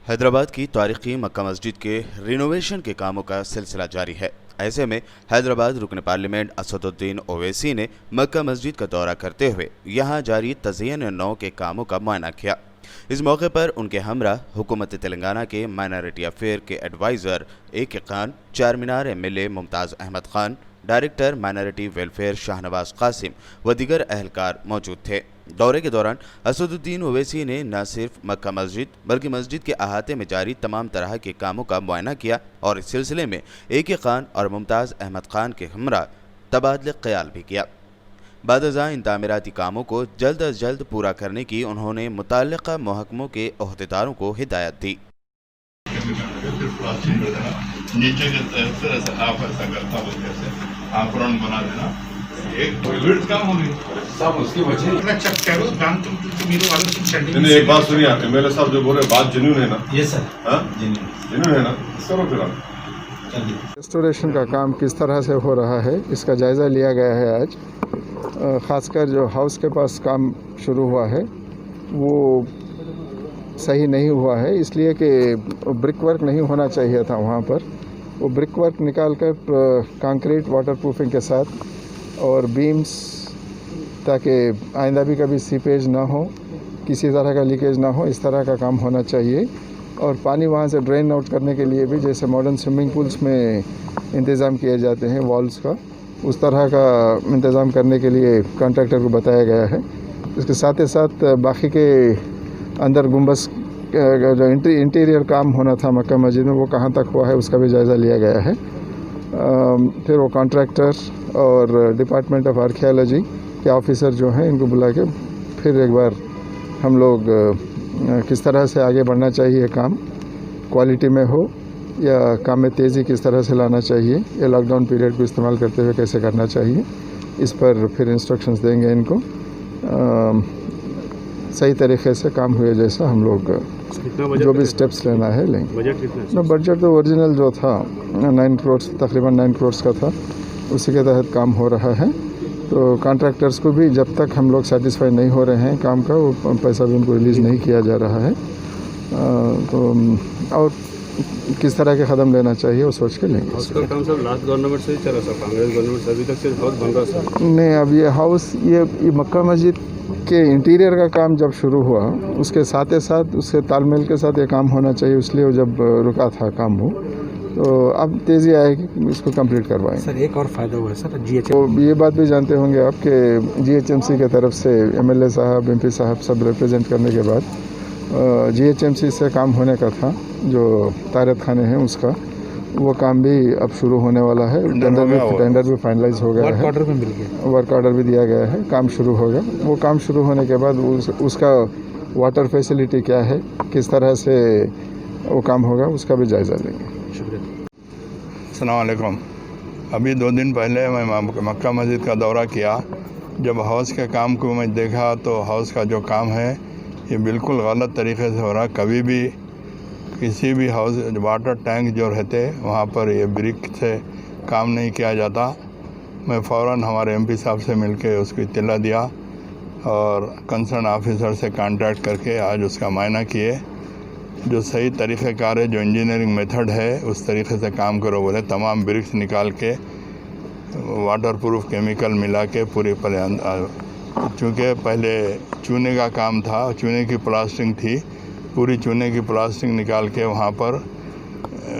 हैदराबाद की तारीखी मक्का मस्जिद के रिनोवेशन के कामों का सिलसिला जारी है। ऐसे में हैदराबाद रुकन पार्लियामेंट असदुद्दीन ओवैसी ने मक्का मस्जिद का दौरा करते हुए यहां जारी तज़य्युन नौ के कामों का मुआयना किया। इस मौके पर उनके हमरा हुकूमत तेलंगाना के माइनॉरिटी अफेयर के adviser A K. Khan, Charminar MLA Mumtaz Ahmad Khan, director minority welfare Shahnawaz Qasim व दीगर अहलकार मौजूद थे। दौरे के दौरान असदुद्दीन ओवैसी ने न सिर्फ मक्का मस्जिद बल्कि मस्जिद के अहाते में जारी तमाम तरह के कामों का मुआयना किया और इस सिलसिले में ए.के. खान और मुमताज़ अहमद खान के हमरा तबादले ख्याल भी किया। बादज़ा इन तामीराती कामों को जल्द अज जल्द पूरा करने की उन्होंने मुताल्लिक़ा महकमों के ओहदेदारों को हिदायत दी। नीचे की तरफ से आप ऐसा करता हो जैसे आवरण बना देना, एक टॉयलेट काम होगी साहब, उसकी वजह एक बात सुनिए, एमएलए साहब जो बोले बात जेन्युइन है ना? ये सर जेन्युइन है ना? चलो फिर रेस्टोरेशन का काम किस तरह से हो रहा है इसका जायज़ा लिया गया है आज। ख़ासकर जो हाउस के पास काम शुरू हुआ है वो सही नहीं हुआ है, इसलिए कि ब्रिक वर्क नहीं होना चाहिए था वहाँ पर। वो ब्रिक वर्क निकाल कर कंक्रीट वाटर प्रूफिंग के साथ और बीम्स, ताकि आइंदा भी कभी सीपेज ना हो, किसी तरह का लीकेज ना हो, इस तरह का काम होना चाहिए। और पानी वहाँ से ड्रेन आउट करने के लिए भी जैसे मॉडर्न स्विमिंग पूल्स में इंतज़ाम किए जाते हैं वॉल्स का, उस तरह का इंतज़ाम करने के लिए कॉन्ट्रैक्टर को बताया गया है। इसके साथ ही साथ बाकी के अंदर गुंबस जो इंटीरियर काम होना था मक्का मस्जिद में वो कहाँ तक हुआ है उसका भी जायज़ा लिया गया है। फिर वो कॉन्ट्रैक्टर और डिपार्टमेंट ऑफ आर्कियोलॉजी के ऑफिसर जो हैं इनको बुला के फिर एक बार हम लोग किस तरह से आगे बढ़ना चाहिए, काम क्वालिटी में हो या काम में तेज़ी किस तरह से लाना चाहिए, या लॉकडाउन पीरियड को इस्तेमाल करते हुए कैसे करना चाहिए, इस पर फिर इंस्ट्रक्शंस देंगे इनको। सही तरीके से काम हुए जैसा हम लोग जो भी स्टेप्स लेना है लेंगे। बजट कितना? बजट तो ओरिजिनल जो था 9 करोड़, तकरीबन 9 करोड़ का था, उसी के तहत काम हो रहा है। तो कॉन्ट्रैक्टर्स को भी जब तक हम लोग सेटिस्फाई नहीं हो रहे हैं काम का, वो पैसा भी उनको रिलीज़ नहीं किया जा रहा है। तो और किस तरह के कदम लेना चाहिए वो सोच के लेंगे। हाउस का काम सब लास्ट गवर्नमेंट से ही चला सर, कांग्रेस गवर्नमेंट से अभी तक सिर्फ हाउस बन रहा सर। नहीं, अब ये हाउस ये मक्का मस्जिद के इंटीरियर का काम जब शुरू हुआ उसके साथ ही साथ उससे तालमेल के साथ ये काम होना चाहिए, इसलिए वो जब रुका था काम वो, तो अब तेज़ी आएगी, इसको कंप्लीट करवाएंगे। सर एक और फ़ायदा हुआ है सर तो ये बात भी जानते होंगे आप कि जीएचएमसी के तरफ से एमएलए साहब, एमपी साहब सब रिप्रेजेंट करने के बाद जीएचएमसी से काम होने का था, जो तारत खाने हैं उसका वो काम भी अब शुरू होने वाला है। टेंडर भी फाइनलाइज हो गया है, वर्क ऑर्डर भी दिया गया है, काम शुरू होगा। वो काम शुरू होने के बाद उसका वाटर फैसिलिटी क्या है, किस तरह से वो काम होगा, उसका भी जायज़ा लेंगे। अस्सलाम वालेकुम। अभी 2 दिन पहले मैं मक्का मस्जिद का दौरा किया। जब हाउस के काम को मैं देखा तो हाउस का जो काम है ये बिल्कुल गलत तरीके से हो रहा। कभी भी किसी भी हाउस वाटर टैंक जो रहते वहाँ पर ये ब्रिक से काम नहीं किया जाता। मैं फ़ौरन हमारे एमपी साहब से मिलके उसको इत्तला दिया और कंसर्न ऑफिसर से कांटेक्ट करके आज उसका मायना किए। जो सही तरीक़ेकार है, जो इंजीनियरिंग मेथड है उस तरीके से काम करो बोले। तमाम ब्रिक्स निकाल के वाटर प्रूफ केमिकल मिला के पूरी चूँकि पहले चूने का काम था, चूने की प्लास्टिंग थी, पूरी चूने की प्लास्टिक निकाल के वहाँ पर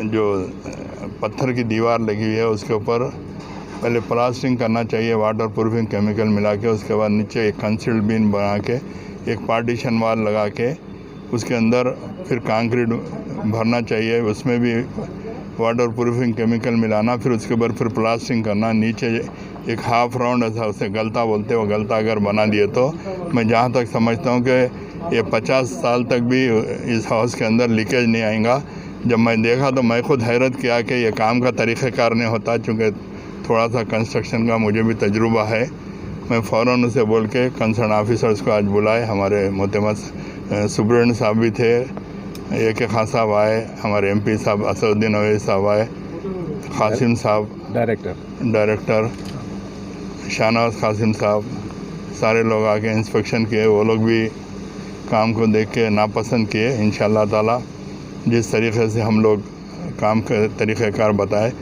जो पत्थर की दीवार लगी हुई है उसके ऊपर पहले प्लास्टिंग करना चाहिए, वाटर प्रूफिंग केमिकल मिला के। उसके बाद नीचे एक कंसील्ड बीन बना के एक पार्टीशन वाल लगा के उसके अंदर फिर कंक्रीट भरना चाहिए, उसमें भी वाटर प्रूफिंग केमिकल मिलाना, फिर उसके ऊपर फिर प्लास्टिंग करना। नीचे एक हाफ राउंड ऐसा उसे गलता बोलते, वो गलता अगर बना दिए तो मैं जहाँ तक समझता हूँ कि ये 50 साल तक भी इस हाउस के अंदर लीकेज नहीं आएगा। जब मैं देखा तो मैं खुद हैरत किया कि ये काम का तरीक़ेकार नहीं होता। चूँकि थोड़ा सा कंस्ट्रक्शन का मुझे भी तजुर्बा है, मैं फ़ौरन उसे बोल के कंसर्न ऑफिसर्स को आज बुलाए। हमारे मोहतरम सुब्रन साहब भी थे, ए.के. खान साहब आए, हमारे एमपी साहब असदुद्दीन ओवैसी साहब आए, कासिम साहब डायरेक्टर शाहनवाज कासिम साहब, सारे लोग आके इंस्पेक्शन किए। वो लोग भी काम को देख के नापसंद किए। इंशाअल्लाह ताला जिस तरीके से हम लोग काम का तरीक़ेकार बताए,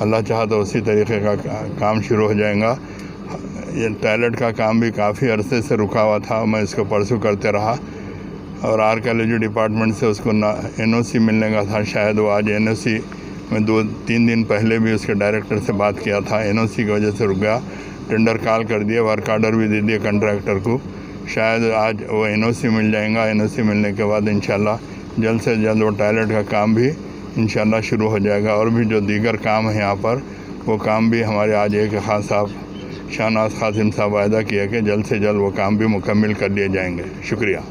अल्लाह चाहा तो उसी तरीके का काम शुरू हो जाएगा। ये टॉयलेट का काम भी काफ़ी अरसे से रुका हुआ था, मैं इसको परसू करते रहा और आर्कियोलॉजी डिपार्टमेंट से उसको NOC मिलने का था। शायद वो आज NOC में 2-3 दिन पहले भी उसके डायरेक्टर से बात किया था, NOC की वजह से रुक गया। टेंडर कॉल कर दिए, वर्क ऑर्डर भी दे दिए कंट्रैक्टर को। शायद आज वो NOC मिल जाएगा। NOC मिलने के बाद इंशाल्लाह जल्द से जल्द वो टॉयलेट का काम भी इंशाल्लाह शुरू हो जाएगा। और भी जो दीगर काम है यहाँ पर, वो काम भी हमारे आज एक खास साहब शाहनवाज कासिम साहब वायदा किया कि जल्द से जल्द वो काम भी मुकम्मल कर लिए जाएंगे। शुक्रिया।